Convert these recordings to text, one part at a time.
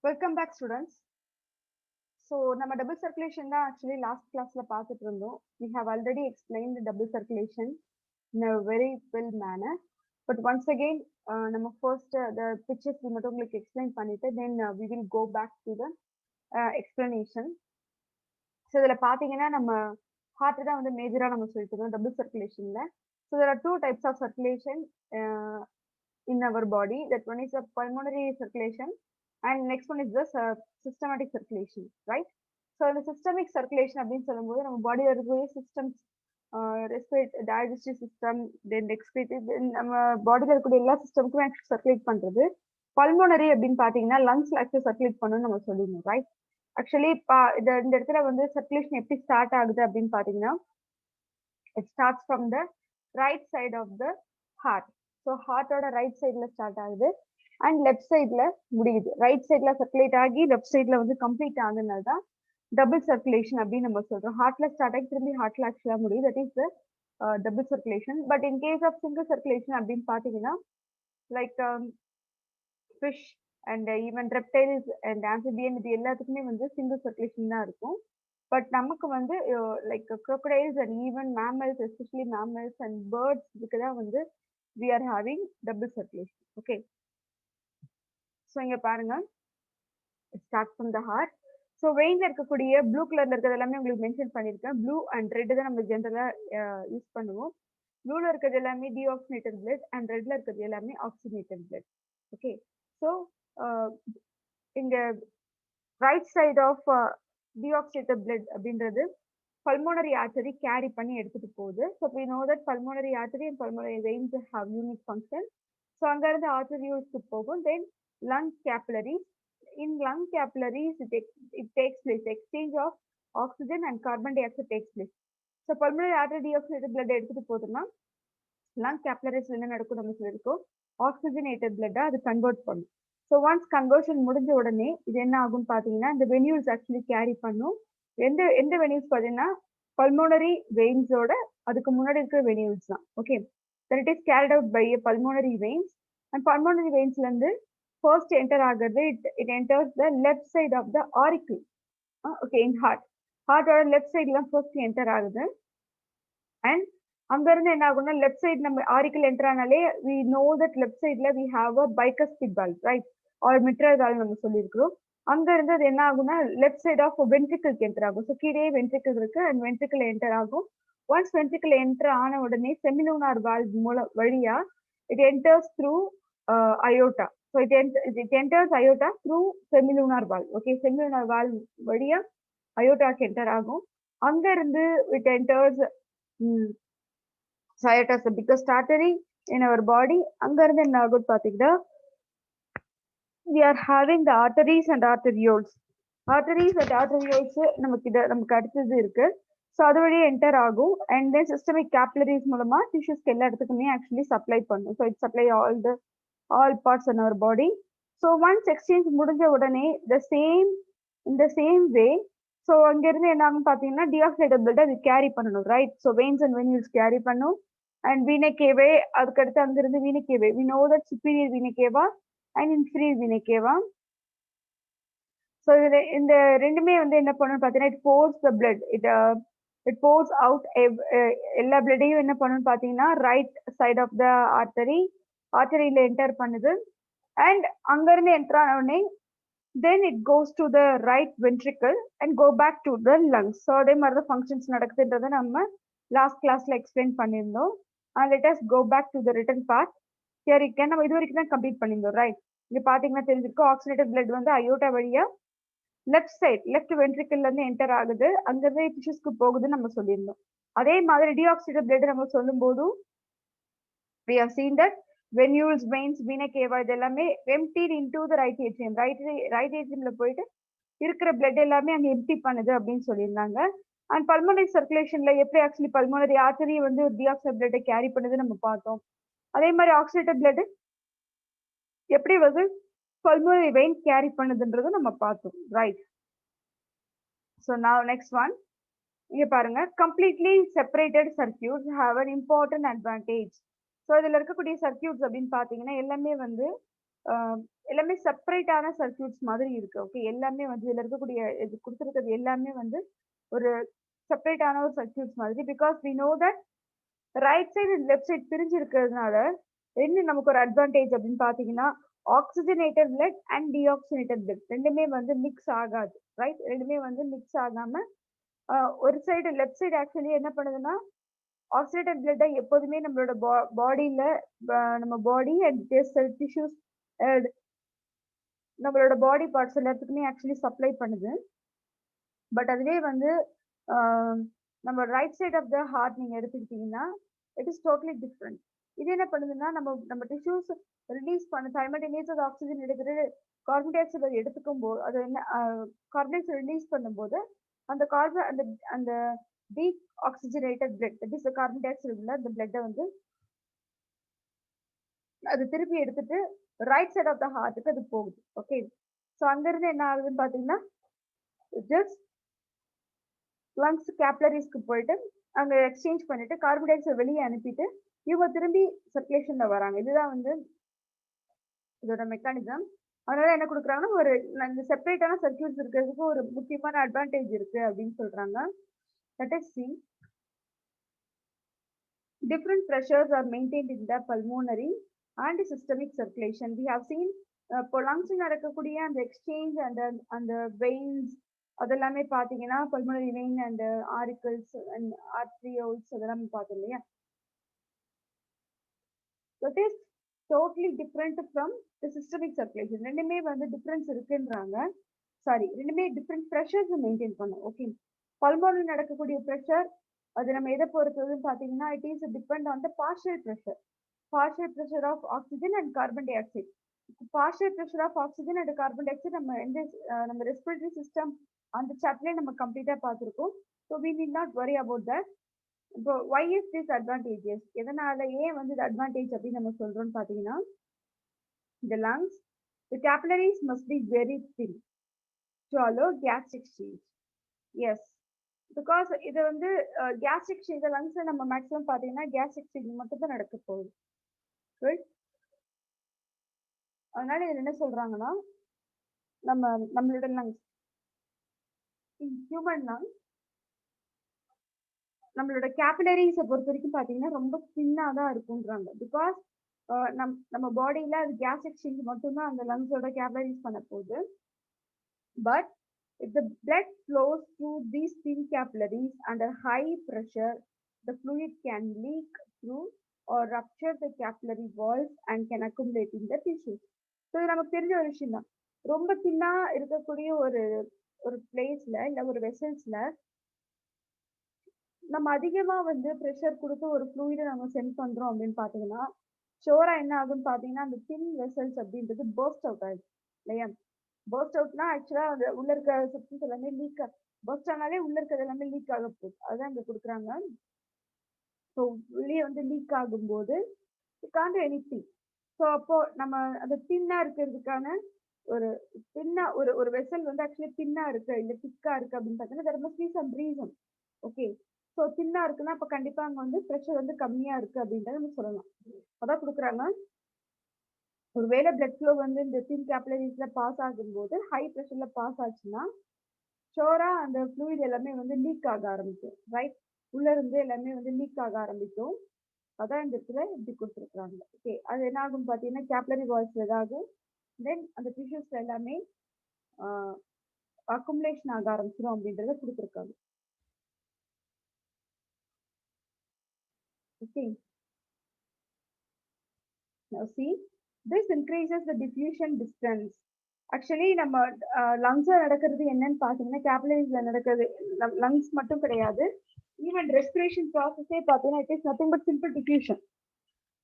Welcome back, students. So, நம்ம double circulation தான் actually last classல பார்த்துட்டு இருந்தோம். We have already explained the double circulation in a very well manner. But once again, நம்ம first the pictures மட்டும் உங்களுக்கு explain பண்ணிட்டு, then we will go back to the explanation. So, இதுல பார்த்தீங்கன்னா நம்ம heart தான் வந்து மேஜரா நம்ம சொல்லிட்டு இருந்தோம் double circulationல. So, there are two types of circulation in our body. That one is a pulmonary circulation and next one is the systematic circulation, right? So the systemic circulation அப்படின்னு சொல்லும்போது நம்ம பாடியில் இருக்கக்கூடிய சிஸ்டம்ஸ் ரெஸ்பிரேட் டைஜஸ்டிவ் சிஸ்டம் தென் எக்ஸ்கிரீட்டிவ் நம்ம பாடியில் இருக்கக்கூடிய எல்லா சிஸ்டமுக்குமே actually circulate பண்ணுறது. பல்மோனரி அப்படின்னு பார்த்தீங்கன்னா லங்ஸ்ல ஆக்சுவலி சர்க்குலேட் பண்ணணும்னு நம்ம சொல்லிடணும், ரைட்? ஆக்சுவலி இந்த இடத்துல வந்து சர்க்குலேஷன் எப்படி ஸ்டார்ட் ஆகுது அப்படின்னு பார்த்தீங்கன்னா it starts from the right side of the heart. So ஹார்ட்டோட ரைட் சைடில் ஸ்டார்ட் ஆகுது அண்ட் லெஃப்ட் சைடில் முடியுது. ரைட் சைடில் சர்க்குலேட் ஆகி லெஃப்ட் சைடில் வந்து கம்ப்ளீட் ஆகுதுனால தான் டபுள் சர்க்குலேஷன் அப்படின்னு நம்ம சொல்கிறோம். ஹார்ட்ல ஸ்டார்ட் ஆகி திரும்பி ஹார்ட்ல ஆக்சுவலாக முடியுது. That is the double circulation. But in case of single circulation அப்படின்னு பார்த்தீங்கன்னா like fish and even reptiles and amphibian இது எல்லாத்துக்குமே வந்து சிங்கிள் சர்க்குலேஷன் தான் இருக்கும். பட் நமக்கு வந்து like crocodiles and even mammals, especially mammals and birds இதுக்கு தான் வந்து we are having double circulation. Okay. So இங்க பாருங்க, start from the heart. So வெயின்ல இருக்கக்கூடிய ப்ளூ கலர்ல இருக்கிறது எல்லாமே உங்களுக்கு மென்ஷன் பண்ணியிருக்கேன். ப்ளூ அண்ட் ரெட் தான் நம்ம ஜென்ரலா யூஸ் பண்ணுவோம். ப்ளூல இருக்கிறது எல்லாமே டீஆக்சினேட்டட் பிளட் அண்ட் ரெட்ல இருக்கிறது எல்லாமே ஆக்சினேட்டட் பிளட். ஓகே. ஸோ இங்க right side of deoxygenated blood அப்படின்றது pulmonary artery carry பண்ணி எடுத்துட்டு போகுது. So we know that pulmonary artery and pulmonary veins have unique function. So அங்க இருந்து arterioles போகும். Then lung capillaries. In lung capillaries, it takes place exchange of oxygen and carbon dioxide takes place. So pulmonary artery deoxygenated blood எடுத்துட்டு போகுதுன்னா lung capillaries என்ன நடக்கும் நம்ம சொல்லியிருக்கோம், oxygenated blood அது கன்வெர்ட் பண்ணும். ஸோ ஒன்ஸ் கன்வர்ஷன் முடிஞ்ச உடனே இது என்ன ஆகும்னு பார்த்தீங்கன்னா இந்த வெனியூல்ஸ் ஆக்சுவலி கேரி பண்ணும். எந்த வெனியூல்ஸ் பார்த்தீங்கன்னா பல்மோனரி வெயின்ஸோட அதுக்கு முன்னாடி இருக்கிற வெனியூல்ஸ் தான். Okay. That it is carried out by pulmonary veins and pulmonary வெயின்ஸ்ல இருந்து ஃபர்ஸ்ட் என்டர் ஆகுறது it enters the left side of the auricle. Okay. In ஹார்ட்டோட லெஃப்ட் சைட்ல தான் ஃபர்ஸ்ட் என்டர் ஆகுது. அண்ட் அங்க இருந்து என்ன ஆகும்னா லெஃப்ட் சைடு நம்ம ஆரிக்கிள் என்டர் ஆனாலே வி நோ தட் லெஃப்ட் சைட்ல we have a bicuspid valve, right? Or mitral valve நம்ம சொல்லியிருக்கிறோம். அங்க இருந்து அது என்ன ஆகும்னா லெஃப்ட் சைட் ஆஃப் வென்ட்ரிக்கிள்க்கு என்டர் ஆகும். ஸோ கீழே வென்ட்ரிக்கிள் இருக்கு அண்ட் வென்ட்ரிக்கிள் என்டர் ஆகும். ஒன்ஸ் வென்ட்ரிக்கிள் என்டர் ஆன உடனே செமிலூனார் வால்வ் வழியா it enters through aorta. So it enters aorta through semilunar valve. Okay. Semilunar valve வழியா அயோட்டாக்கு என்டர் ஆகும். அங்க இருந்து it enters aorta is the biggest artery in our body. அங்க இருந்து என்ன ஆகும் பாத்தீங்கன்னா we are having the arteries and arterioles. Arteries and arterioles நமக்கு அடுத்தது இருக்கு. ஸோ அது வழியே என்டர் ஆகும் அண்ட் தென் சிஸ்டமிக் கேபிலரிஸ் மூலமா டிஷ்யூஸ்க்கு எல்லா இடத்துக்குமே ஆக்சுவலி சப்ளை பண்ணும். So it supply all parts in our body. So once exchange முடிஞ்ச உடனே இந்த சேம் வே ஸோ அங்கிருந்து என்ன ஆகும் பார்த்தீங்கன்னா டீஆக்சினேட்டட் பிளட் அது கேரி பண்ணணும், right? So veins and venules carry பண்ணும் அண்ட் வீனை கேவே அதுக்கடுத்து அங்கிருந்து venae cavae we know that superior venae cava and inferior வீனை கேவா. ஸோ இந்த ரெண்டுமே வந்து என்ன பண்ணணும்னு பார்த்தீங்கன்னா it pours the blood it pours out எல்லா பிளட்டையும் என்ன பண்ணணும்னு பார்த்தீங்கன்னா ரைட் சைட் ஆஃப் த ஆர்டரியில என்டர் பண்ணுது அண்ட் அங்கிருந்து என்டர் ஆன உடனே then it goes to the right ventricle and go back to the lungs. So அதே மாதிரி தான் ஃபங்க்ஷன்ஸ் நடக்குதுன்றதை நம்ம லாஸ்ட் கிளாஸ்ல எக்ஸ்பிளைன் பண்ணியிருந்தோம். And let us go back to the return part. சரி, நம்ம இது வரைக்கும் தான் கம்ப்ளீட் பண்ணியிருந்தோம், ரைட்? இங்க பாத்தீங்கன்னா தெரிஞ்சிருக்கும் ஆக்சினேட்டட் பிளட் வந்து அயோட்டா வழியா லெஃப்ட் வென்ட்ரிக்கிள்ல இருந்து என்டர் ஆகுது, அங்கிருந்து டிஷ்யூஸ்க்கு போகுதுன்னு நம்ம சொல்லியிருந்தோம். அதே மாதிரி டீஆக்சினேட்டட் பிளட் நம்ம சொல்லும் போதும் we have seen that venules, veins, vena cava இது எல்லாமே emptied into the right atrium. Right ஏட்ரியம்ல போயிட்டு இருக்கிற பிளட் எல்லாமே அங்க எம்டி பண்ணுது அப்படின்னு சொல்லியிருந்தாங்க. அண்ட் பல்மோனரி சர்க்குலேஷன்ல எப்படி ஆக்சுவலி பல்மோனரி ஆர்டரி வந்து டீஆக்சைடு பிளட்டை கேரி பண்ணுது நம்ம பார்த்தோம். அதே மாதிரி ஆக்சினேட்டட் பிளட் எப்படி வந்து பல்மோனரி வெயின் கேரி பண்ணுதுன்றது நம்ம பார்த்தோம், right? So now next one இங்க பாருங்க, completely separated circuits have an important advantage. So இதுல இருக்கக்கூடிய சர்க்கியூட்ஸ் அப்படின்னு பார்த்தீங்கன்னா எல்லாமே வந்து எல்லாமே செப்பரேட்டான சர்க்யூட்ஸ் மாதிரி இருக்கு. ஓகே, எல்லாமே வந்து இதுல இருக்கக்கூடிய இது கொடுத்துருக்கிறது எல்லாமே வந்து ஒரு செப்பரேட்டான ஒரு சர்க்யூட்ஸ் மாதிரி. Because we know that right side and left side பிரிஞ்சு இருக்கிறதுனால என்ன நமக்கு ஒரு அட்வான்டேஜ் அப்படின்னு பாத்தீங்கன்னா, oxygenated blood and deoxygenated blood ரெண்டுமே வந்து மிக்ஸ் ஆகாது. ரைட், ரெண்டுமே வந்து மிக்ஸ் ஆகாம ஒரு சைடு லெஃப்ட் சைடு ஆக்சுவலி என்ன பண்ணுதுன்னா, ஆக்சிடேட்டட் பிளட்டை எப்போதுமே நம்மளோட பாடியில நம்ம பாடி அண்ட் டிஷ்யூஸ் நம்மளோட பாடி பார்ட்ஸ் எல்லாத்துக்குமே ஆக்சுவலி சப்ளை பண்ணுது. பட் அதுவே வந்து நம்ம right side of the heart நீங்க எடுத்துக்கிட்டீங்கன்னா இட் இஸ் டோட்டலி டிஃப்ரெண்ட். இது என்ன பண்ணுதுன்னா, நம்ம டிஷ்யூஸ் ரிலீஸ் பண்ண சைமல்டேனியஸா ஆக்சிஜன் எடுக்கிறது கார்பன் டை ஆக்சைடு எடுத்துக்கும் போது அது என்ன கார்பன் டை ஆக்சைடு ரிலீஸ் பண்ணும்போது அந்த கார்பன் அந்த அந்த tea oxygenated blood that is carbon di oxide உள்ள அந்த பிளட்டை வந்து அது திருப்பி எடுத்துட்டு ரைட் சைட் ஆஃப் த ஹார்ட்டுக்கு அது போகுது. ஓகே, ஸோ அங்கிருந்து என்ன ஆகுதுன்னு பார்த்தீங்கன்னா, ஜஸ்ட் லங்ஸ் கேப்லரிஸ்க்கு போயிட்டு அங்கே எக்ஸ்சேஞ்ச் பண்ணிட்டு கார்பன் டை ஆக்சைடு வெளியே அனுப்பிட்டு இவங்க திரும்பி சர்க்குலேஷன்ல வராங்க. இதுதான் வந்து இதோட மெக்கானிசம். அதனால என்ன கொடுக்குறாங்கன்னா, ஒரு இந்த செப்பரேட்டான சர்க்யூட்ஸ் இருக்கிறதுக்கு ஒரு முக்கியமான அட்வான்டேஜ் இருக்கு அப்படின்னு சொல்றாங்க. Let us see. Different pressures are maintained in the pulmonary and systemic circulation. We have seen இப்போ லங்ஸ் நடக்கக்கூடிய அந்த எக்ஸ்சேஞ்ச் அந்த வெயின்ஸ் அதெல்லாமே பார்த்தீங்கன்னா pulmonary vein and auricles and arterioles அதெல்லாம் பார்த்தோம் இல்லையா. That is totally different from the systemic circulation. ரெண்டுமே வந்து டிஃபரன்ஸ் இருக்குன்றாங்க. சாரி, ரெண்டுமே டிஃப்ரெண்ட் ப்ரெஷர்ஸ் மெயின்டைன் பண்ணும். ஓகே, பல்மோனரி நடக்கக்கூடிய ப்ரெஷர் அது நம்ம எதை பொறுத்ததுன்னு பார்த்தீங்கன்னா, it is depend on the partial pressure of oxygen and carbon dioxide. Partial pressure of oxygen and carbon dioxide நம்ம ரெஸ்பிரேட்டரி சிஸ்டம் அந்த சாப்டர்லேயே நம்ம கம்ப்ளீட்டாக பார்த்துருக்கோம். So we need not worry about that. இப்போ why is this advantageous? எதனால ஏன் வந்து இது அட்வான்டேஜ் அப்படின்னு நம்ம சொல்றோம்னு பார்த்தீங்கன்னா, the lungs, the capillaries must be very thin to allow gas exchange. Yes, because இது வந்து கேஸ் எக்ஸ்சேஞ்ச் லங்ஸ்ல நம்ம மேக்ஸிமம் பார்த்தீங்கன்னா கேஸ் எக்ஸ்சேஞ்ச் மட்டும் தான் நடக்க போகுது. ரைட், அதனால இது என்ன சொல்றாங்கன்னா, நம்மளோட லங்ஸ் ஹியூமன் லங்ஸ் நம்மளோட கேபிலரிஸை பொறுத்த வரைக்கும் பார்த்தீங்கன்னா ரொம்ப தின்னாக தான் இருக்குன்றாங்க. பிகாஸ் நம்ம பாடியில் அது கேஸ் எக்ஸ்சேஞ்ச் மட்டும்தான் அந்த லங்ஸோட கேபிலரிஸ் பண்ண போகுது. But if the blood flows through these thin capillaries under high pressure, the fluid can leak through or rupture the capillary walls and can accumulate in the tissues. So இது நமக்கு தெரிஞ்ச ஒரு விஷயம் தான். ரொம்ப தின்னா இருக்கக்கூடிய ஒரு பிளேஸ்ல இல்லை ஒரு வெசல்ஸ்ல நம்ம அதிகமா வந்து ப்ரெஷர் கொடுத்து ஒரு ஃப்ளூயிடை நம்ம சென்ட் பண்றோம் அப்படின்னு பாத்தீங்கன்னா, ஷோரா என்ன ஆகும்னு பாத்தீங்கன்னா, அந்த தின் வெசல்ஸ் அப்படின்றது பர்ஸ்ட் அவுட் ஆயிடுது இல்லையா. பர்ஸ்ட் அவுட்னா ஆக்சுவலா அந்த உள்ள இருக்க சப்ஸ்டன்ஸ் எல்லாமே லீக் பர்ஸ்ட் ஆனாலே உள்ள இருக்கிறது எல்லாமே லீக் ஆக போகுது. அதுதான் இங்க கொடுக்குறாங்க. ஸோ வெளியே வந்து லீக் ஆகும்போது காண்ட் எனிதிங். ஸோ அப்போ நம்ம அந்த தின்னா இருக்கிறதுக்கான ஒரு தின்னா ஒரு வெசல் வந்து ஆக்சுவலி தின்னா இருக்கு இல்ல திக்கா இருக்கு அப்படின்னு பார்த்தீங்கன்னா there must be some reason. Okay, so தின்னா இருக்குன்னா அப்போ கண்டிப்பா அங்க வந்து ப்ரெஷர் வந்து கம்மியா இருக்கு அப்படின்றத நம்ம சொல்லலாம். அதான் கொடுக்குறாங்க. ஒருவேளை பிளட் ஃப்ளோ வந்து இந்த தின் கேபிலரிஸ்ல பாஸ் ஆகும்போது ஹை ப்ரெஷர்ல பாஸ் ஆச்சுன்னா ஷோரா அந்த ஃப்ளூயிட் எல்லாமே வந்து லீக் ஆக ஆரம்பிக்கும். ரைட், உள்ள இருந்து எல்லாமே வந்து லீக் ஆக ஆரம்பிக்கும். அதான் இந்த இடத்துல இப்படி கொடுத்துருக்குறாங்க. ஓகே, அது என்ன ஆகும் பார்த்தீங்கன்னா கேபிலரி வால்ஸ் ஏதாகும், தென் அந்த டிஷ்யூஸ் எல்லாமே அக்குமுலேஷன் ஆக ஆரம்பிச்சிடும் அப்படின்றத கொடுத்துருக்காங்க. Okay, now see, this increases the diffusion distance. Actually நம்ம லங்ஸ்ல நடக்கிறது என்னன்னு பார்த்தீங்கன்னா கேபிலரிஸ்ல நடக்கிறது லங்ஸ் மட்டும் கிடையாது, ஈவன் ரெஸ்பிரேஷன் ப்ராசஸே பார்த்தீங்கன்னா it is nothing but simple diffusion.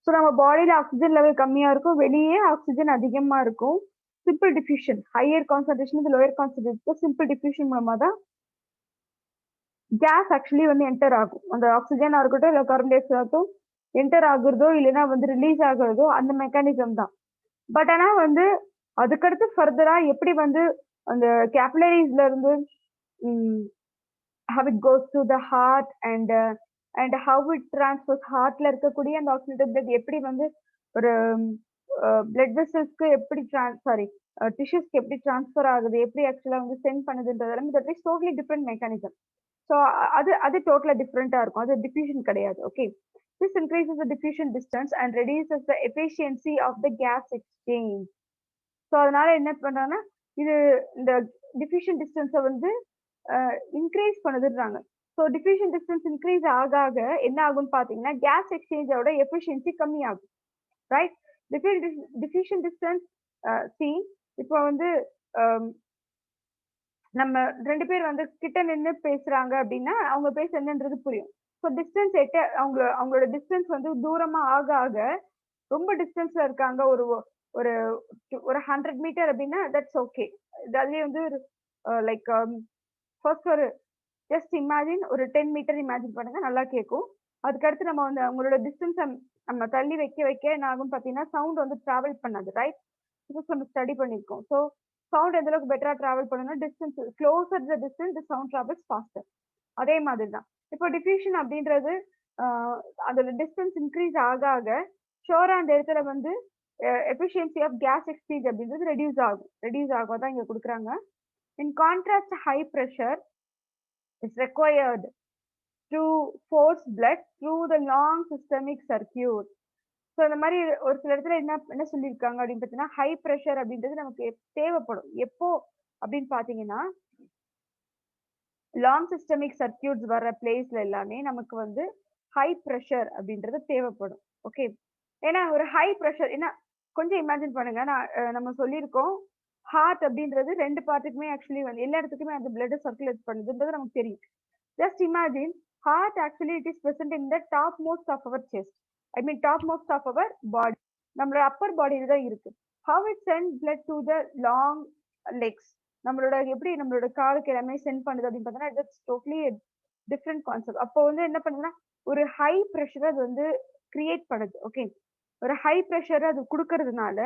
So நம்ம பாடியில் ஆக்சிஜன் லெவல் கம்மியாக இருக்கும், வெளியே ஆக்சிஜன் அதிகமாக இருக்கும். Simple diffusion, higher concentration lower concentration simple diffusion மூலமாக தான் கேஸ் ஆக்சுவலி வந்து என்டர் ஆகும். அந்த ஆக்சிஜனாக இருக்கட்டும் இல்லை கார்பன் டை ஆக்சைடு ஆகட்டும் என்டர் ஆகுறதோ இல்லைன்னா வந்து ரிலீஸ் ஆகுறதோ அந்த மெக்கானிசம் தான். பட் ஆனால் வந்து அதுக்கடுத்து ஃபர்தரா எப்படி வந்து அந்த கேபிலரிஸ்ல இருந்து how it goes to the heart and how it transfers ஹார்ட்ல இருக்கக்கூடிய அந்த ஆக்சிஜன் பிளட் எப்படி வந்து ஒரு பிளட் வெசல்ஸ்க்கு எப்படி டிஷ்யூஸ்க்கு எப்படி டிரான்ஸ்ஃபர் ஆகுது, எப்படி ஆக்சுவலா வந்து சென்ட் பண்ணுதுன்றது எல்லாமே that is totally different mechanism. So அது டோட்டலா டிஃப்ரெண்டா இருக்கும். அது டிஃப்யூஷன் கிடையாது. Okay. This increases the diffusion distance and reduces the efficiency of the gas exchange. So அதனால என்ன பண்றாங்கன்னா, இது இந்த டிஃப்யூஷன் டிஸ்டன்ஸை வந்து இன்க்ரீஸ் பண்ணுதுன்றாங்க. ஸோ டிஃப்யூஷன் டிஸ்டன்ஸ் இன்க்ரீஸ் ஆக ஆக என்ன ஆகும்னு பார்த்தீங்கன்னா, கேஸ் எக்ஸ்சேஞ்சோட எஃபிஷியன்சி கம்மியாகும். ரைட்? டிஃப்யூஷன் டிஸ்டன்ஸ் சி இப்போ வந்து நம்ம 2 பேர் வந்து கிட்ட நின்னு பேசுறாங்க அப்படின்னா, அவங்க பேச என்னன்றது புரியும். ஸோ டிஸ்டன்ஸ் அவங்களோட டிஸ்டன்ஸ் வந்து தூரமா ஆக ஆக ரொம்ப டிஸ்டன்ஸ்ல இருக்காங்க. ஒரு ஒரு ஒரு 100 மீட்டர் அப்படின்னா தட்ஸ் ஓகே. அதுலயே வந்து லைக் ஃபர்ஸ்ட் ஒரு ஜஸ்ட் இமேஜின் ஒரு 10 மீட்டர் இமேஜின் பண்ணுங்க, நல்லா கேட்கும். அதுக்கடுத்து நம்ம வந்து அவங்களோட டிஸ்டன்ஸ் நம்ம தள்ளி வைக்க வைக்க என்ன ஆகும் பார்த்தீங்கன்னா, சவுண்ட் வந்து டிராவல் பண்ணாது. ரைட்? இது நம்ம ஸ்டடி பண்ணியிருக்கோம். ஸோ சவுண்ட் எந்த அளவுக்கு பெட்டரா டிராவல் பண்ணணும்னா, distance closer the distance the sound travels faster. அதே மாதிரி தான். இப்போ டிஃப்யூஷன் அப்படின்றது அதோட டிஸ்டன்ஸ் இன்க்ரீஸ் ஆக ஆக ஷோரா அந்த இடத்துல வந்து எஃபிஷியன்சி ஆஃப் கேஸ் எக்ஸ்சேஞ்ச் அப்படின்றது ரெடியூஸ் ஆகும் தான் இங்க கொடுக்குறாங்க. இன் contrast high pressure is required to force blood through the long systemic circuit. So இந்த மாதிரி ஒரு சில இடத்துல என்ன சொல்லியிருக்காங்க அப்படின்னு பார்த்தீங்கன்னா, ஹை ப்ரெஷர் அப்படின்றது நமக்கு தேவைப்படும். எப்போ அப்படின்னு பார்த்தீங்கன்னா, லாங் சிஸ்டமிக் சர்க்கியூட்ஸ் வர்ற பிளேஸ்ல எல்லாமே நமக்கு வந்து ஹை ப்ரெஷர் அப்படின்றது தேவைப்படும். ஓகே. ஏன்னா ஒரு ஹை ப்ரெஷர் ஏன்னா கொஞ்சம் இமேஜின் பண்ணுங்க. நம்ம சொல்லியிருக்கோம், ஹார்ட் அப்படின்றது 2 பார்ட்டுக்குமே ஆக்சுவலி வந்து எல்லா இடத்துக்குமே அந்த பிளட் சர்க்குலேட் பண்ணுதுன்றது நமக்கு தெரியும். Just imagine heart actually it is present in the top most of our chest. I mean top most of our body. நம்மளோட அப்பர் பாடியில தான் இருக்கு. How it send blood to the long legs. நம்மளோட எப்படி நம்மளோட காலுக்கு எல்லாமே சென்ட் பண்ணுது அப்படின்னு பார்த்தோம்னா இட்ஸ் டோட்டலி டிஃப்ரெண்ட் கான்செப்ட். அப்போ வந்து என்ன பண்ணுதுன்னா, ஒரு ஹை ப்ரெஷர் அது வந்து கிரியேட் பண்ணுது. ஓகே. ஒரு ஹை ப்ரெஷர் அது கொடுக்கறதுனால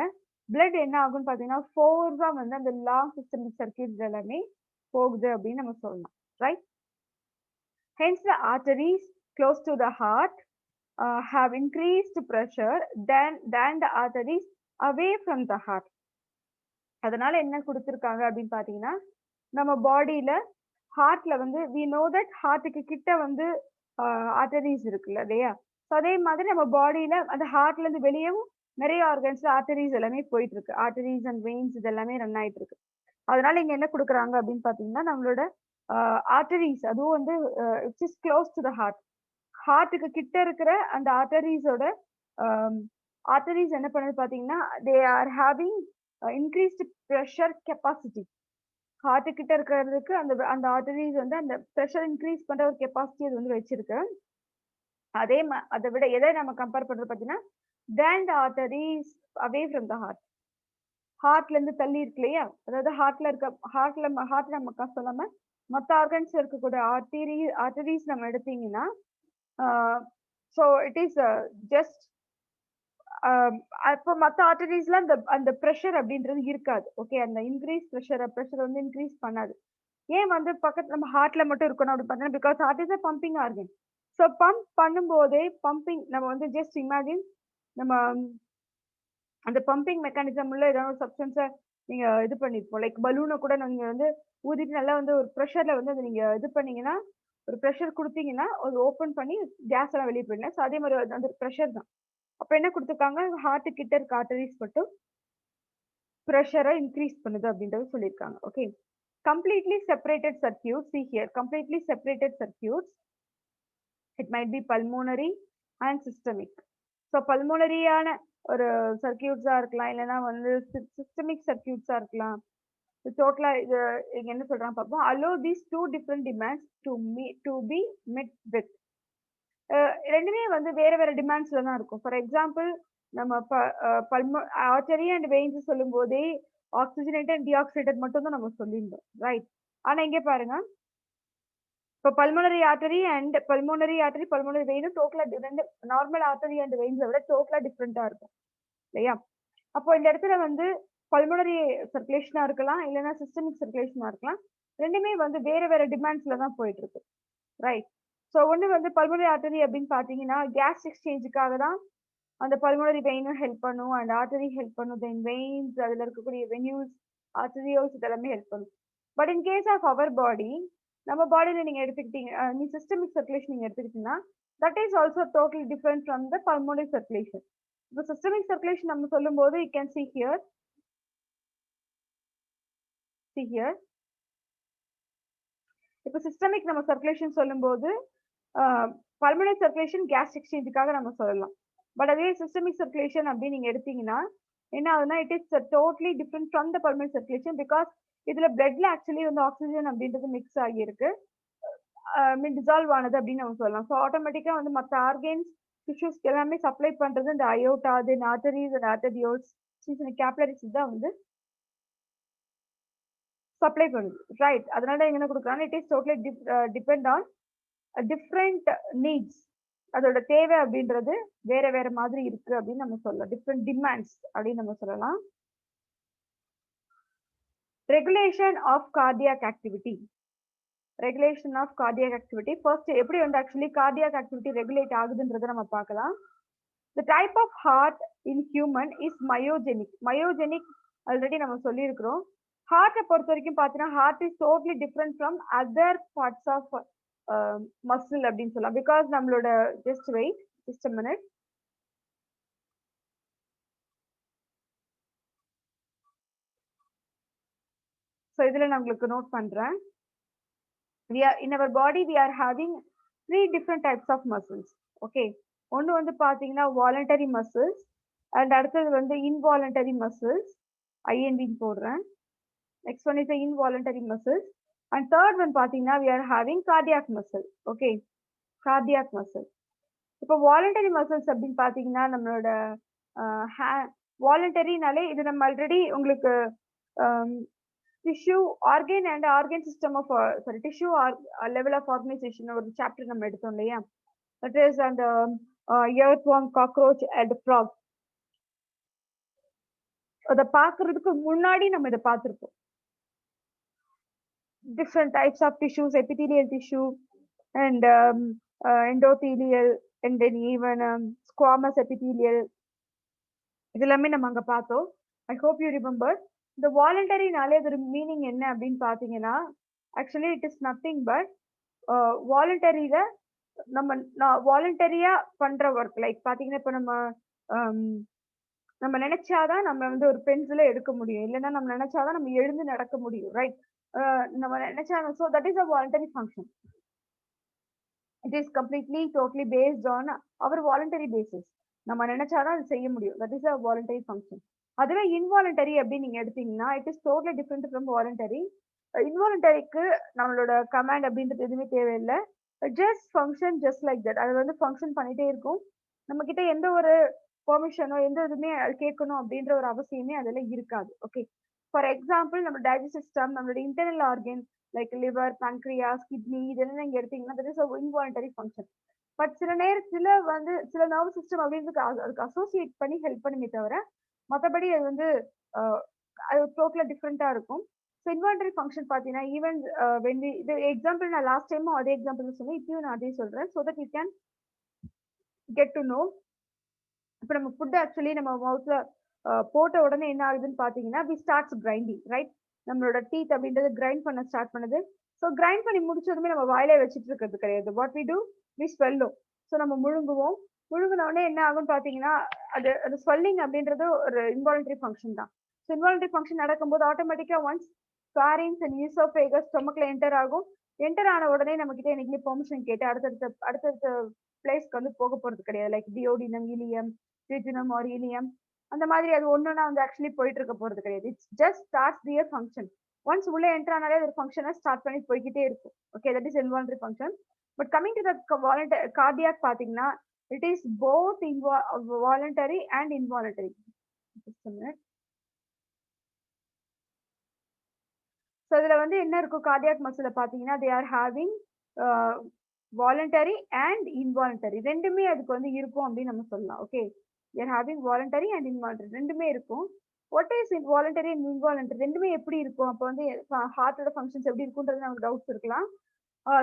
பிளட் என்ன ஆகும்னு பார்த்தீங்கன்னா, ஃபோர்ஸா வந்து அந்த லாங் சிஸ்டமிக் சர்க்கியூட்ஸ் எல்லாமே போகுது அப்படின்னு நம்ம சொல்லலாம். Right? Hence the arteries close to the heart have increased pressure than the arteries away from the heart. அதனால என்ன கொடுத்திருக்காங்க அப்படின்னு பாத்தீங்கன்னா, நம்ம பாடியில ஹார்ட்ல வந்து we know that ஹார்ட்டுக்கு கிட்ட வந்து ஆர்டரிஸ் இருக்குல்ல இல்லையா? அதே மாதிரி நம்ம பாடியில அந்த ஹார்ட்ல இருந்து வெளியவும் நிறைய ஆர்கன்ஸ்ல ஆர்டரிஸ் எல்லாமே போயிட்டு இருக்கு. ஆர்டரிஸ் அண்ட் வெயின்ஸ் இது எல்லாமே ரன் ஆயிட்டு இருக்கு. அதனால இங்க என்ன கொடுக்குறாங்க அப்படின்னு பாத்தீங்கன்னா, நம்மளோட ஆர்டரிஸ் அதுவும் வந்து it's is close to the heart. ஹார்ட்டுக்கு கிட்ட இருக்கிற அந்த ஆர்டரிஸோட ஆர்டரிஸ் என்ன பண்ணுது பாத்தீங்கன்னா, they are having increased pressure capacity. Heart கிட்ட இருக்கிறதுக்கு அந்த ஆர்டரிஸ் வந்து அந்த ப்ரெஷர் இன்க்ரீஸ் பண்ற ஒரு கெப்பாசிட்டி அது வந்து வச்சிருக்கு. அதை விட எதை நம்ம கம்பேர் பண்றது பாத்தீங்கன்னா, then the arteries away from the heart. ஹார்ட்ல இருந்து தள்ளி இருக்கு இல்லையா? அதாவது ஹார்ட் நம்ம சொல்லாம மற்ற ஆர்கன்ஸ்ல இருக்கக்கூடிய ஆர்டரிஸ் நம்ம எடுத்தீங்கன்னா, ஸோ இட் இஸ் ஜஸ்ட் அப்போ மற்ற ஆர்டரிஸ்ல அந்த ப்ரெஷர் அப்படின்றது இருக்காது. ஓகே. அந்த இன்க்ரீஸ் ப்ரெஷர் வந்து இன்க்ரீஸ் பண்ணாது. ஏன் வந்து பக்கத்துல நம்ம ஹார்ட்ல மட்டும் இருக்கணும் அப்படின்னு பார்த்தீங்கன்னா, because heart is a pumping organ. So pump பண்ணும்போதே நம்ம வந்து ஜஸ்ட் இமேஜின் நம்ம அந்த பம்பிங் மெக்கானிசம் உள்ள ஏதாவது ஒரு சப்ஸ்டன்ஸை நீங்க இது பண்ணிருப்போம். லைக் பலூனை கூட நீங்க வந்து ஊதிட்டு நல்லா வந்து ஒரு ப்ரெஷர்ல வந்து அதை நீங்க இது பண்ணீங்கன்னா, ஒரு ப்ரெஷர் கொடுத்தீங்கன்னா அது ஓப்பன் பண்ணி கேஸ் எல்லாம் வெளியே போயிடலாம். ஸோ அதே மாதிரி அந்த ப்ரெஷர் தான். அப்ப என்ன கொடுத்துருக்காங்க, ஹார்ட் கிட்ட இருக்க ஆர்டரிஸ் மட்டும் ப்ரெஷரை இன்க்ரீஸ் பண்ணுது அப்படின்றது சொல்லியிருக்காங்க. Okay. Completely separated circuit. see here completely separated circuits, it might be pulmonary and systemic. So பல்மோனரியான ஒரு சர்க்கியூட்ஸா இருக்கலாம், இல்லைன்னா வந்து சிஸ்டமிக் சர்க்கியூட்ஸா இருக்கலாம். டோட்டலா இது இங்க என்ன சொல்றாங்க பார்ப்போம். allow these two different demands to be met with. ரெண்டுமே வந்து வேற வேற டிமாண்ட்ஸ்ல தான் இருக்கும். ஃபார் எக்ஸாம்பிள் நம்ம ஆர்டரி அண்ட் வெயின்ஸ் சொல்லும் போதே ஆக்சிஜனேட்டட் அண்ட் டிஆக்சிடேட்டட் மட்டும் தான் நம்ம சொல்லியிருந்தோம். ரைட்? ஆனா இங்க பாருங்க, இப்போ பல்மோனரி ஆர்டரி பல்மோனரி வெயினும் டோட்டலா ரெண்டு நார்மல் ஆர்டரி அண்ட் வெயின்ஸை விட டோட்டலா டிஃப்ரெண்டா இருக்கும் இல்லையா? அப்போ இந்த இடத்துல வந்து பல்மோனரி சர்க்குலேஷனா இருக்கலாம், இல்லைன்னா சிஸ்டமிக் சர்க்குலேஷனா இருக்கலாம். ரெண்டுமே வந்து வேற வேற டிமாண்ட்ஸ்ல தான் போயிட்டு இருக்கு. ரைட்? ஸோ ஒன்று வந்து பல்மோனரி ஆர்டரி அப்படின்னு பார்த்தீங்கன்னா, கேஸ் எக்ஸ்சேஞ்சுக்காக தான் அந்த பல்மோனரி வெயினும் ஹெல்ப் பண்ணும் அண்ட் ஆர்டரி ஹெல்ப் பண்ணும், தென் வெயின்ஸ் அதில் இருக்கக்கூடிய வென்யூஸ் ஆர்டரியோல்ஸ் இதெல்லாமே ஹெல்ப் பண்ணும். But in case of our body, நம்ம பாடியில் நீங்கள் எடுத்துக்கிட்டீங்க, நீ சிஸ்டமிக் சர்க்குலேஷன் நீங்கள் எடுத்துக்கிட்டீங்கன்னா that is also totally different from the pulmonary circulation. இப்போ சிஸ்டமிக் சர்க்குலேஷன் நம்ம சொல்லும்போது யூ கேன் see here இப்போ சிஸ்டமிக் நம்ம சர்க்குலேஷன் சொல்லும்போது பல்மோனரி சர்க்குலேஷன் கேஸ் எக்ஸ்சேஞ்சுக்காக நம்ம சொல்லலாம். பட் அதே சிஸ்டமிக் சர்க்குலேஷன் அப்படின்னு நீங்க எடுத்தீங்கன்னா என்ன ஆகுதுன்னா it is totally different from the pulmonary circulation. Because இதுல பிளட்ல ஆக்சுவலி வந்து ஆக்சிஜன் அப்படின்றது மிக்ஸ் ஆகியிருக்கு, மீன் டிசால்வ் ஆனது அப்படின்னு நம்ம சொல்லலாம். ஸோ ஆட்டோமேட்டிக்கா வந்து மற்ற ஆர்கன்ஸ் டிஷ்யூஸ்க்கு எல்லாமே சப்ளை பண்றது இந்த அயோட்டா, தென் ஆர்டரிஸ் அண்ட் ஆர்டரியோல்ஸ், சின்ன சின்ன கேப்லரிஸ் தான் வந்து சப்ளை பண்ணுது, ரைட்? அதனால என்ன கொடுக்குறாங்க, it is totally depend on different needs. அதோட தேவை அப்படின்றது வேற வேற மாதிரி இருக்கு அப்படின்னு நம்ம சொல்லலாம். டிஃப்ரெண்ட் டிமாண்ட்ஸ் அப்படின்னு நம்ம சொல்லலாம். Regulation of cardiac activity. Regulation of cardiac activity first எப்படி வந்து ஆக்சுவலி கார்டியாக் ஆக்டிவிட்டி ரெகுலேட் ஆகுதுன்றதை நம்ம பார்க்கலாம். The type of heart in human is myogenic. Myogenic already நம்ம சொல்லியிருக்கிறோம். ஹார்ட்டை பொறுத்த வரைக்கும் பார்த்தீங்கன்னா heart is totally different from other parts of muscle அப்படின்னு சொல்லலாம். பிகாஸ் நம்மளோட just wait just a minute. So இதில் நான் உங்களுக்கு நோட் பண்ணுறேன். in our body we are having 3 different types of muscles. Okay, ஒன்று வந்து பார்த்தீங்கன்னா வாலண்டரி மசில்ஸ், அண்ட் அடுத்தது வந்து இன்வாலண்டரி மசில்ஸ், ஐஎன்டின்னு போடுறேன். Next one is involuntary muscles, and third one பார்த்தீங்கன்னா we are having cardiac muscle. Okay, cardiac muscle. இப்போ voluntary muscles அப்படின்னு பார்த்தீங்கன்னா நம்மளோட வாலண்டரினாலே இது நம்ம ஆல்ரெடி உங்களுக்கு tissue organ and organ system of sorry tissue level of organisation ஒரு சாப்டர் நம்ம எடுத்தோம் இல்லையா, தட் இஸ் அந்த earthworm, cockroach and frog. அதை பார்க்கறதுக்கு முன்னாடி நம்ம இதை பார்த்துருப்போம். different types of tissues, epithelial tissue and endothelial and then even squamous epithelial, இதெல்லாமே நம்ம அங்க பார்த்தோம். I hope you remember. இந்த வாலண்டரினாலே அதோட மீனிங் என்ன அப்படின்னு பார்த்தீங்கன்னா actually it is nothing but வாலண்டரியில நம்ம வாலண்டரியா பண்ற ஒர்க். லைக் பார்த்தீங்கன்னா இப்போ நம்ம நினைச்சாதான் நம்ம வந்து ஒரு பென்சிலை எடுக்க முடியும், இல்லைன்னா நம்ம நினைச்சாதான் நம்ம எழுந்து நடக்க முடியும், ரைட்? நம்ம நினைச்சா, so that is a voluntary function. It is completely totally based on our voluntary basis. நம்ம நினைச்சாதான் அது செய்ய முடியும், that is a voluntary function. அதுவே இன்வாலண்டரி அப்படின்னு நீங்க எடுத்தீங்கன்னா it is totally different from voluntary. இன்வாலண்டரிக்கு நம்மளோட கமாண்ட் அப்படின்றது எதுவுமே தேவையில்லை, just function just like that. அது வந்து ஃபங்க்ஷன் பண்ணிட்டே இருக்கும், நம்ம கிட்ட எந்த ஒரு பெர்மிஷனோ எந்த இதுவுமே அது கேட்கணும் அப்படின்ற ஒரு அவசியமே அதில் இருக்காது. ஓகே, ஃபார் எக்ஸாம்பிள் நம்ம டைஜஸ்ட் சிஸ்டம், நம்மளோட internal organ like liver, pancreas, kidney இதெல்லாம் நீங்க எடுத்தீங்கன்னா that is involuntary function. But சில நேரத்தில் வந்து சில நர்வஸ் சிஸ்டம் அப்படின்றதுக்கு அதுக்கு அசோசியேட் பண்ணி ஹெல்ப் பண்ணுமே தவிர மற்றபடி அது வந்து அது டோட்டலாக டிஃப்ரெண்ட்டாக இருக்கும். ஸோ இன்வாலண்டரி ஃபங்க்ஷன் பார்த்தீங்கன்னா ஈவன் வென் இது எக்ஸாம்பிள் நான் லாஸ்ட் டைமும் அதே எக்ஸாம்பிள் சொன்னேன், இப்பயும் நான் அதே சொல்கிறேன் so that you can get to know. இப்போ நம்ம ஃபுட் ஆக்சுவலி நம்ம மவுத்ல போட்ட உடனே என்ன ஆகுதுன்னு பார்த்தீங்கன்னா வி ஸ்டார்ட்ஸ் கிரைண்டிங், ரைட்? நம்மளோட டீத் அப்படின்றது கிரைண்ட் பண்ண ஸ்டார்ட் பண்ணுது. ஸோ கிரைண்ட் பண்ணி முடிச்சதுமே நம்ம வாயிலே வச்சுட்டு இருக்கிறது கிடையாது. What we do, we swallow. So நம்ம முழுங்குவோம். முழுங்கின உடனே என்ன ஆகும்னு பார்த்தீங்கன்னா அது ஸ்வெல்லிங் அப்படின்றது ஒரு இன்வாலண்டரி ஃபங்க்ஷன் தான். ஸோ இன்வாலண்டரி ஃபங்க்ஷன் நடக்கும்போது ஆட்டோமேட்டிக்காக ஒன்ஸ் ஃபேரிங்ஸ் அண்ட் ஈசோஃபேகஸ் ஸ்டொமக்ல என்டர் ஆகும். என்டர் ஆன உடனே நம்ம கிட்ட எனக்கு பெர்மிஷன் கேட்டு அடுத்தடுத்த பிளேஸ்க்கு வந்து போக போறது கிடையாது. Like duodenum, ileum, jejunum or ileum, அந்த மாதிரி அது ஒண்ணுனா வந்து ஆக்சுவலி போயிட்டு இருக்க போறது கிடையாது. It's just starts their function. Once உள்ள என்டர் ஆனாலே ஒரு ஃபங்க்ஷனை ஸ்டார்ட் பண்ணி போய்கிட்டே இருக்கும். Okay, that is involuntary function. But coming to the cardiac பார்த்தீங்கன்னா it is both voluntary and involuntary. So இதுல வந்து என்ன இருக்கும், கார்டியாக் மசில பார்த்தீங்கன்னா they are having voluntary and involuntary ரெண்டுமே அதுக்கு வந்து இருக்கும் அப்படின்னு நம்ம சொல்லலாம். Okay, they are having voluntary and involuntary ரெண்டுமே இருக்கும். What is voluntary and involuntary ரெண்டுமே எப்படி இருக்கும், அப்போ வந்து ஹார்ட்டோட ஃபங்க்ஷன்ஸ் எப்படி இருக்குன்றது நமக்கு டவுட்ஸ் இருக்கலாம்.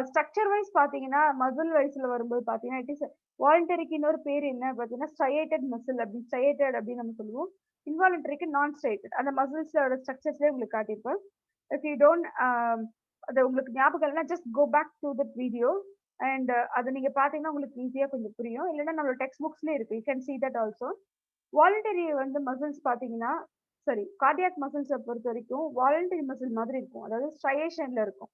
ஸ்ட்ரக்சர் வைஸ் பாத்தீங்கன்னா மசில் வைஸ்ல வரும்போது பாத்தீங்கன்னா இட் இஸ் வாலண்டரிக்கு இன்னொரு பேர் என்ன பாத்தீங்கன்னா ஸ்ட்ரையேட்டட் மசில் அப்படி ஸ்ட்ரையேட்டட் அப்படின்னு நம்ம சொல்லுவோம். இன்வாலண்டரிக்கு நான் ஸ்ட்ரையேட்டட். அந்த மசில்ஸோட ஸ்ட்ரக்சர்ஸ்லேயே உங்களுக்கு காட்டியிருப்பேன். இஃப் யூ டோன்ட் அது உங்களுக்கு ஞாபகம் இல்லைன்னா just go back to that video and அதை நீங்க பாத்தீங்கன்னா உங்களுக்கு ஈஸியா கொஞ்சம் புரியும். இல்லைன்னா நம்மளோட டெக்ஸ்ட் புக்ஸ்லயே இருக்கு, you can see that also. Voluntary வந்து மசில்ஸ் பாத்தீங்கன்னா சரி கார்டியாக் மசில்ஸை பொறுத்த வரைக்கும் வாலண்டரி மசில் மாதிரி இருக்கும், அதாவது ஸ்ட்ரையேஷன்ல இருக்கும்.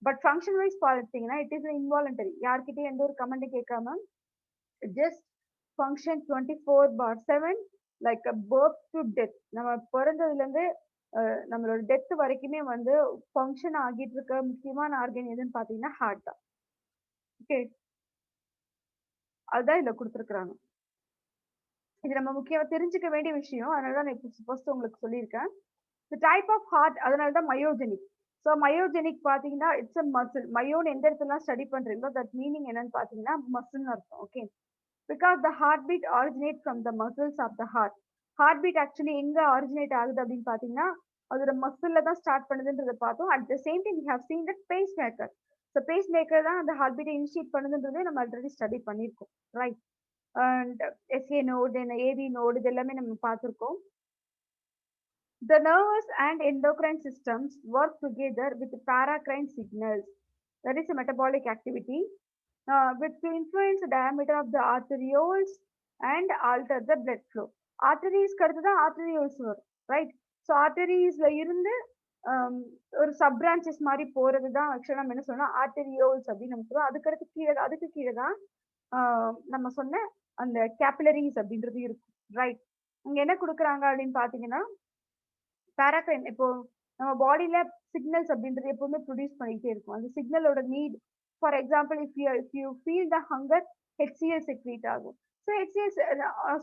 பட் ஃபங்க்ஷன் வைஸ் பார்த்தீங்கன்னா இட் இஸ் இன்வாலண்டரி. யார்கிட்டயும் எந்த ஒரு கமெண்ட் கேட்காம just function 24/7 like a birth to death. நம்ம பிறந்ததுலேருந்து நம்மளோட டெத் வரைக்குமே வந்து ஃபங்க்ஷன் ஆகிட்டு இருக்க முக்கியமான ஆர்கன் எதுன்னு பார்த்தீங்கன்னா ஹார்ட் தான். ஓகே, அதுதான் இதில் கொடுத்துருக்குறாங்க. இது நம்ம முக்கியமாக தெரிஞ்சுக்க வேண்டிய விஷயம். அதனால தான் நான் இப்போ ஃபர்ஸ்ட் உங்களுக்கு சொல்லியிருக்கேன். தி டைப் ஆஃப் ஹார்ட், அதனால தான் மயோஜெனிக். ஸோ மயோஜெனிக் பார்த்தீங்கன்னா இட்ஸ் அ மசில். மயோன்னு எந்த இடத்துலாம் ஸ்டடி பண்ணுறீங்களோ தட் மீனிங் என்னன்னு பார்த்தீங்கன்னா மசில்னு அர்த்தம். Okay, because the heart beat originate from the muscles of the heart. Heart beat actually எங்க ஆரிஜினேட் ஆகுது அப்படின்னு பார்த்தீங்கன்னா அதோட மசில்ல தான் ஸ்டார்ட் பண்ணுதுன்றதை பார்த்தோம். At the same time we have seen that pacemaker. So pacemaker தான் அந்த ஹார்ட் பீட்டை இனிஷியேட் பண்ணுதுன்றதே நம்ம ஆல்ரெடி ஸ்டடி பண்ணியிருக்கோம், right? And SA node, AV node, இது எல்லாமே நம்ம பார்த்துருக்கோம். The nervous and endocrine systems work together with paracrine signals. That is a metabolic activity which to influence the diameter of the arterioles and alter the blood flow. Arteries கடத்து தான் arterioles வரும், right? So arteriesல இருந்து ஒரு sub branches மாதிரி போறது தான் ஆக்சுவலாக நம்ம என்ன சொன்னோம் arterioles அப்படின்னு நம்ம சொல்லுவோம். அதுக்கு கீழே தான் நம்ம சொன்ன அந்த கேபிலரிஸ் அப்படின்றது இருக்கும், ரைட்? இங்க என்ன கொடுக்குறாங்க அப்படின்னு பார்த்தீங்கன்னா பாராக்ரைன். இப்போ நம்ம பாடியில சிக்னல்ஸ் அப்படின்றது எப்பவுமே ப்ரொடியூஸ் பண்ணிக்கிட்டே இருக்கும். அந்த சிக்னலோட need, for example if you feel the hunger, HCL secrete ஆகும். ஸோ ஹெச்சிஎல்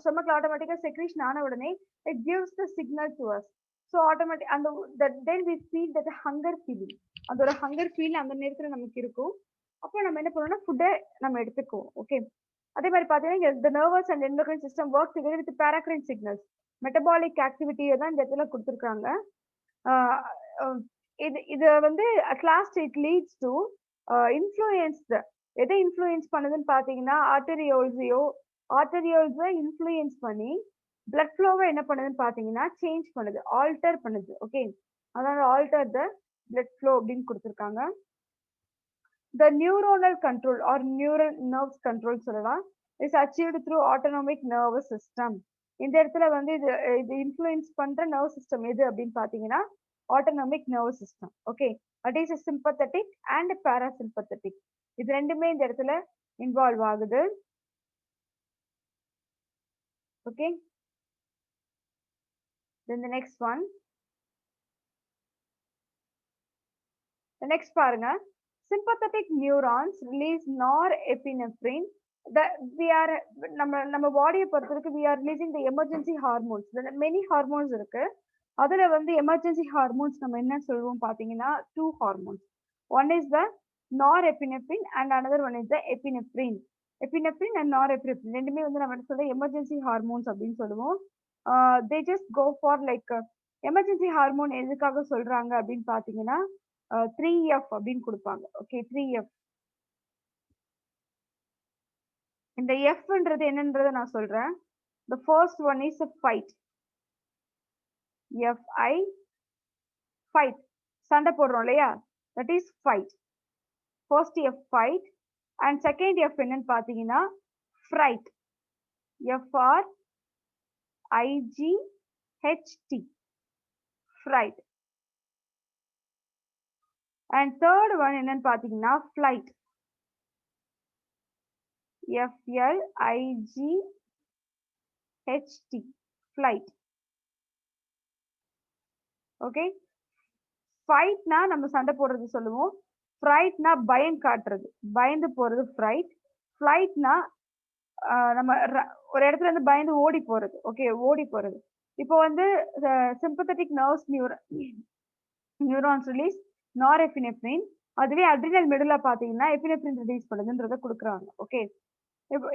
ஸ்டொமக்ல ஆட்டோமேட்டிக்கா செக்ரீஷன் ஆன உடனே it gives the signal to us. So automatic அந்த then we feel that hunger feeling. அதோட ஹங்கர் ஃபீல் அந்த நேரத்தில் நமக்கு இருக்கும். அப்போ நம்ம என்ன பண்ணுவோம்னா ஃபுட்டை நம்ம எடுத்துக்குவோம். ஓகே, அதே மாதிரி பார்த்தீங்கன்னா the nervous and endocrine system work together with paracrine signals. Metabolic ஆக்டிவிட்டியை தான் இந்த இடத்துல கொடுத்துருக்காங்க. இது வந்து at last it leads to influence. எதை இன்ஃப்ளூயன்ஸ் பண்ணுதுன்னு பார்த்தீங்கன்னா ஆர்டரியோல்ஸை இன்ஃப்ளூயன்ஸ் பண்ணி பிளட் ஃப்ளோவை என்ன பண்ணுதுன்னு பார்த்தீங்கன்னா சேஞ்ச் பண்ணுது, ஆல்டர் பண்ணுது. ஓகே, அதனால ஆல்டர் த பிளட் ஃப்ளோ அப்படின்னு கொடுத்துருக்காங்க. The neuronal control or neural nerves control சொல்லலாம் is achieved through autonomic nervous system. இந்த இடத்துல வந்து இது இன்ஃப்ளூயன்ஸ் பண்ற நர்வ் சிஸ்டம் எது அப்படின்னு பாத்தீங்கன்னா autonomic nervous system. Okay, at is sympathetic and parasympathetic. இது ரெண்டுமே இந்த இடத்துல இன்வால்வ் ஆகுது. Okay, then the next one, the next பாருங்க, sympathetic neurons release norepinephrine. நம்ம பாடியை பொறுத்தவரைக்கும் we are releasing the emergency hormones. many hormones இருக்கு. அதுல வந்து எமர்ஜென்சி ஹார்மோன்ஸ் நம்ம என்ன சொல்லுவோம் பாத்தீங்கன்னா 2 hormones. One is the norepinephrine and another one is the epinephrine. Epinephrine and norepinephrine ரெண்டுமே வந்து நம்ம என்ன சொல்றோம் எமர்ஜென்சி ஹார்மோன்ஸ் அப்படின்னு சொல்லுவோம். they just go for like emergency hormone எதுக்காக சொல்றாங்க அப்படின்னு பாத்தீங்கன்னா 3F அப்படின்னு கொடுப்பாங்க. Okay, 3F. இந்த எஃப்ன்றது என்னன்றதை நான் சொல்றேன். The first one is a fight. FI, fight. சண்டை போடுறோம் இல்லையா, that is fight. First F fight and second F என்னன்னு பாத்தீங்கன்னா fright. FRIGHT, fright. And third one என்னன்னு பாத்தீங்கன்னா flight. FLIGHT, flight. ஓகே, ஃபைட்னா நம்ம சண்டை போடுறது சொல்லுவோம். ஃப்ரைட்னா பயம் காட்டுறது, பயந்து போறது ஃப்ரைட். ஃப்ளைட்னா நம்ம ஒரு இடத்துல இருந்து பயந்து ஓடி போறது. ஓகே, ஓடி போறது. இப்போ வந்து சிம்பத்தட்டிக் நர்வ்ஸ் நியூரான்ஸ் ரிலீஸ் நாரெபினெப்ரின். அதுவே அட்ரினல் மெடுலா பாத்தீங்கன்னா எபினெப்ரின் ரிலீஸ் பண்ணுதுன்றத கொடுக்குறாங்க. ஓகே,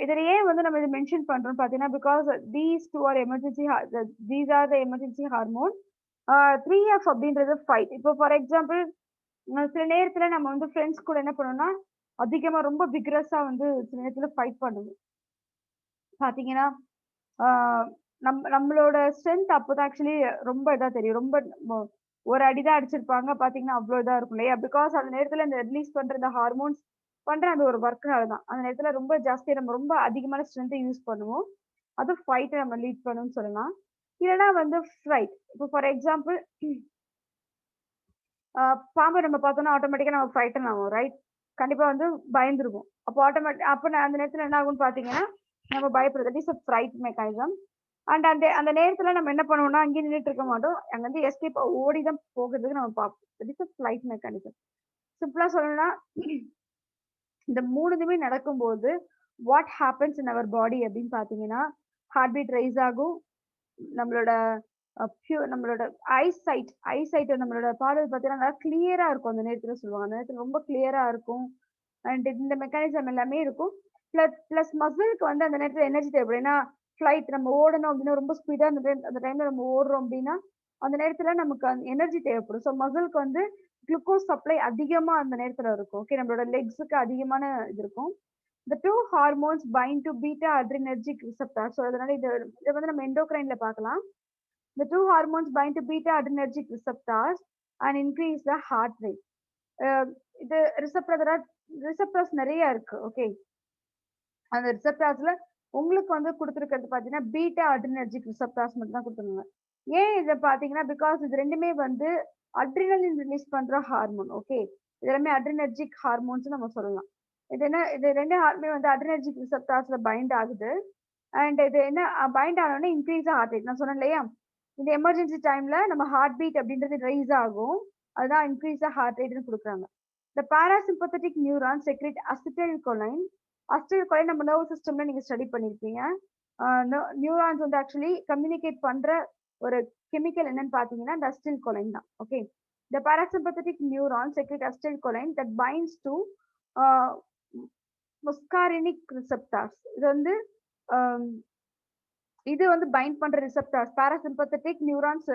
இதுலயே வந்து நம்ம இதை மென்ஷன் பண்றோம் பாத்தீங்கன்னா because these two are emergency, these are the emergency hormone. 3F அப்படின்றது ஃபைட். இப்போ ஃபார் எக்ஸாம்பிள் சில நேரத்துல நம்ம வந்து ஃப்ரெண்ட்ஸ் கூட என்ன பண்ணுவோம்னா, அதிகமா ரொம்ப விக்ரஸா வந்து சில நேரத்துல ஃபைட் பண்ணுவோம். பாத்தீங்கன்னா, ஆ நம்மளோட ஸ்ட்ரென்த் அப்பதான் ஆக்சுவலி ரொம்ப இதா தெரியும். ரொம்ப ஒரு அடி தான் அடிச்சிருப்பாங்க. பாத்தீங்கன்னா, அவ்ளோ இதா இருக்கும் இல்லையா? பிகாஸ் அந்த நேரத்துல இந்த ரிலீஸ் பண்ற இந்த ஹார்மோன்ஸ் பண்ற அந்த ஒரு ஒர்க்னால தான். அந்த நேரத்துல ரொம்ப ஜாஸ்தியா நம்ம ரொம்ப அதிகமான ஸ்ட்ரென்த்த யூஸ் பண்ணுவோம். அது ஃபைட்ட நம்ம லீட் பண்ணும்னு சொல்லலாம். இல்லன்னா வந்து ஃப்ளைட். இப்போ ஃபார் எக்ஸாம்பிள் பாம்ப நம்ம பார்த்தோம்னா ஆட்டோமேட்டிக்கா நம்ம ஃப்ரைட்டன் ஆவோம். ரைட்? கண்டிப்பா வந்து பயந்துருவோம். அப்போ அப்ப அந்த நேரத்துல என்ன ஆகும்னு பார்த்தீங்கன்னா, நம்ம பயப்படுறது. That is a fried mechanism. And அந்த அந்த நேரத்துல நம்ம என்ன பண்ணுவோம்னா, அங்கேயே நின்னுட்டு இருக்க மாட்டோம். அங்கருந்து எஸ்கேப் ஓடி தான் போகுறதுக்கு நம்ம பார்ப்போம். That is a flight mechanism. சிம்பிளா சொல்லணும்னா, இந்த 3மே நடக்கும்போது, வாட் ஹேப்பன்ஸ் இன் அவர் பாடி அப்படின்னு பார்த்தீங்கன்னா, ஹார்ட் பீட் ரைஸ் ஆகும். நம்மளோட நம்மளோட ஐசைட் நம்மளோட பார்வை பார்த்தீங்கன்னா, நல்லா கிளியரா இருக்கும் அந்த நேரத்துல சொல்லுவாங்க. அந்த நேரத்துல ரொம்ப கிளியரா இருக்கும். அண்ட் இந்த மெக்கானிசம் எல்லாமே இருக்கும். பிளஸ் மசிலுக்கு வந்து அந்த நேரத்துல எனர்ஜி தேவைப்படும். ஏன்னா, ஃப்ளைட் நம்ம ஓடணும் அப்படின்னா ரொம்ப ஸ்பீடா அந்த டைம்ல நம்ம ஓடுறோம் அப்படின்னா, அந்த நேரத்துல நமக்கு அந்த எனர்ஜி தேவைப்படும். ஸோ மசிலுக்கு வந்து குளுக்கோஸ் சப்ளை அதிகமா அந்த நேரத்துல இருக்கும். ஓகே நம்மளோட லெக்ஸுக்கு அதிகமான இது இருக்கும். The two hormones bind to beta adrenergic receptors. So அதனால இத வந்து நம்ம எண்டோகிரைன்ல பார்க்கலாம். The two hormones bind to beta adrenergic receptors and increase the heart rate. இது ரிசெப்டர்ஸ் நெறைய இருக்கு. ஓகே. அந்த ரிசெப்டார்ஸ்ல உங்களுக்கு வந்து குடுத்திருக்கிறது பார்த்தீங்கன்னா, பீட்டா அட்ரினர்ஜிக் ரிசெப்டார்ஸ் மட்டும் தான் குடுத்துருக்காங்க. ஏன் இத பார்த்தீங்கன்னா, பிகாஸ் இது 2மே வந்து அட்ரினலின் ரிலீஸ் பண்ற ஹார்மோன். ஓகே. இது எல்லாமே அட்ரினர்ஜிக் ஹார்மோன்ஸ்னு நம்ம சொல்லலாம். இது 2 ஹார்மோன் வந்து அட்ரினர்ஜிக் ரிசெப்டார்ஸ்ல பைண்ட் ஆகுது. அண்ட் இது என்ன பைண்ட் ஆனோனே இன்கிரீஸ் ஹார்ட் ரேட். நான் சொன்னேன் இல்லையா? இந்த எமர்ஜென்சி டைம்ல நம்ம ஹார்ட் பீட் அப்படின்றது ரைஸ் ஆகும். அதுதான் இன்கிரீஸ் ஹார்ட் ரேட்ன்னு குடுக்குறாங்க. The parasympathetic neurons secrete acetylcholine. Acetylcholine நம்ம நர்வஸ் சிஸ்டம்ல நீங்க ஸ்டடி பண்ணியிருப்பீங்க. நியூரான்ஸ் வந்து ஆக்சுவலி கம்யூனிகேட் பண்ற ஒரு கெமிக்கல் என்னன்னு பார்த்தீங்கன்னா, இந்த அசிடைல்கோலின் தான். Okay. The parasympathetic neurons secrete acetylcholine that binds to uh, muscarinic receptors. ஆம், இது வந்து பைண்ட் பண்ற ரிசெப்டார்ஸ் பாராசிம்பத்தட்டிக் நியூரான்ஸ்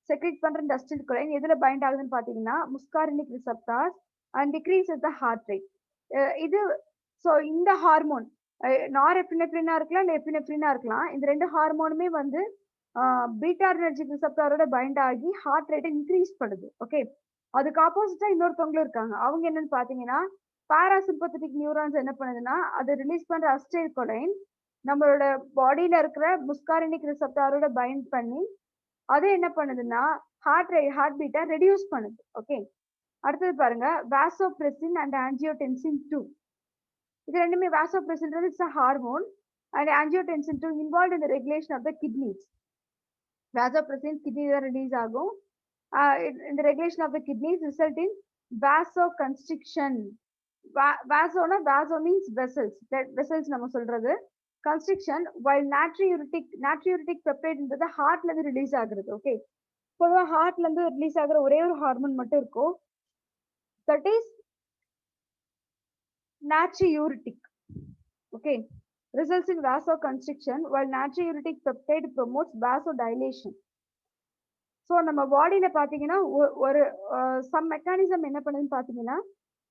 செக்ரீட் பண்ற இந்த அசிடைல்கோலின் எதுல பைண்ட் ஆகுதுன்னு பார்த்தீங்கன்னா, muscarinic receptors and decreases the heart rate. இது ஸோ இந்த ஹார்மோன் நார் எபினெஃப்ரினா இருக்கலாம், இல்ல எபினெஃப்ரினா இருக்கலாம். இந்த 2 ஹார்மோனுமே வந்து பீட்டா அட்ரினர்ஜிக் ரிசெப்டாரோட பைண்ட் ஆகி ஹார்ட் ரேட்டை இன்க்ரீஸ் பண்ணுது. ஓகே. அதுக்கு ஆப்போசிட்டா இன்னொருத்தவங்களும் இருக்காங்க. அவங்க என்னன்னு பார்த்தீங்கன்னா, பாராசிம்பத்தட்டிக் நியூரான்ஸ் என்ன பண்ணுதுன்னா, அது ரிலீஸ் பண்ற அசிடைல்கோலின் நம்மளோட பாடியில இருக்கிற முஸ்காரினிக் ரிசெப்டாரோட பைண்ட் பண்ணி, அது என்ன பண்ணுதுன்னா, ஹார்ட் பீட்டை ரெடியூஸ் பண்ணுது. ஓகே. அடுத்தது பாருங்க, வாசோபிரெசின் அண்ட் ஆஞ்சியோடென்சின் 2. இது 2மே வாசோபிரெசின்றது it's a hormone and angiotensin 2 involved in the regulation of the kidneys. Vasopressin கிட்னில ரிலீஸ் ஆகும். இந்த regulation of the kidneys result in vasoconstriction. வாசோ மீன்ஸ் வெசல்ஸ் நம்ம சொல்றது. கன்ஸ்ட்ரிக்ஷன் வைல் நாட்ரியூரிட்டிக் பெப்டைட்ன்றது ஹார்ட்ல இருந்து ரிலீஸ் ஆகுறது. ஓகே. பொதுவா ஹார்ட்ல இருந்து ரிலீஸ் ஆகுற ஒரே ஒரு ஹார்மோன் மட்டும் இருக்கும். That is natriuretic. Okay. Results in vasoconstriction while natriuretic peptide promotes vasodilation. So நம்ம பாடியில பார்த்தீங்கன்னா ஒரு சம் மெக்கானிசம் என்ன பண்ணுதுன்னு பார்த்தீங்கன்னா,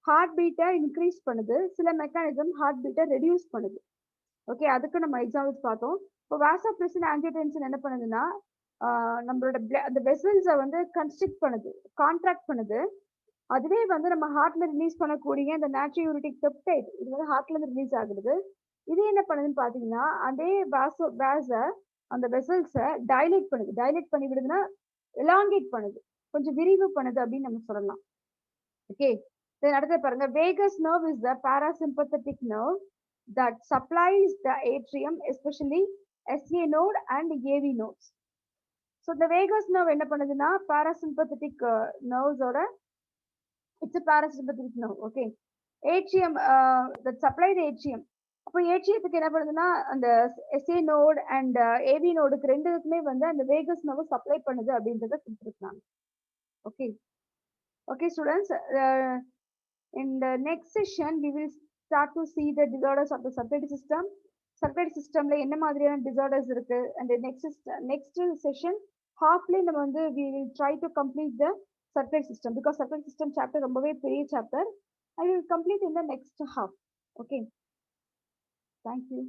ஹார்ட் பீட்டை இன்க்ரீஸ் பண்ணுது. சில மெக்கானிசம் ஹார்ட் பீட்டை ரெடியூஸ் பண்ணுது. ஓகே. அதுக்கு நம்ம எக்ஸாம்பிள்ஸ் பார்த்தோம். இப்போ வாசோபிரெசின் ஆஞ்சியோடென்சின் என்ன பண்ணுதுன்னா, நம்மளோட அந்த வெசல்ஸை வந்து கன்ஸ்ட்ரிக்ட் பண்ணுது, கான்ட்ராக்ட் பண்ணுது. அதுவே வந்து நம்ம ஹார்ட்ல ரிலீஸ் பண்ணக்கூடிய இந்த நாட்ரியூரிட்டிக் பெப்டைட் இது வந்து ஹார்ட்ல இருந்து ரிலீஸ் ஆகுது. இது என்ன பண்ணுதுன்னு பாத்தீங்கன்னா, அதே அந்த வெசல்ஸை டைலேட் பண்ணுது. டைலேட் பண்ணி விடுதுன்னா எலாங்கேட் பண்ணுது, கொஞ்சம் விரிவு பண்ணுது அப்படின்னு நம்ம சொல்லலாம். ஓகே. அடுத்து பாருங்க, Vegas nerve is the parasympathetic nerve that supplies the atrium, especially SA node and AV nodes. So இந்த வேகஸ் நர்வ் என்ன பண்ணுதுன்னா, parasympathetic nerves-ஓட it's a parasympathetic nerve. Okay. Atrium that supply the atrium. அப்போ ஏட்ரியத்துக்கு என்ன பண்ணுதுன்னா, அந்த SA note and AV நோடுக்கு ரெண்டுக்குமே வந்து அந்த வேகஸ் நர்வ் சப்ளை பண்ணுது அப்படின்றத கொடுத்துருக்காங்க. Okay. Okay students, in the next session we will start to see the disorders of the circulatory system. Circulatory systemல என்ன மாதிரியான disorders இருக்கு, and the next session halfly நம்ம வந்து we will try to complete the circulatory system, because circulatory system chapter ரொம்பவே பெரிய chapter. I will complete in the next half. Okay. Thank you.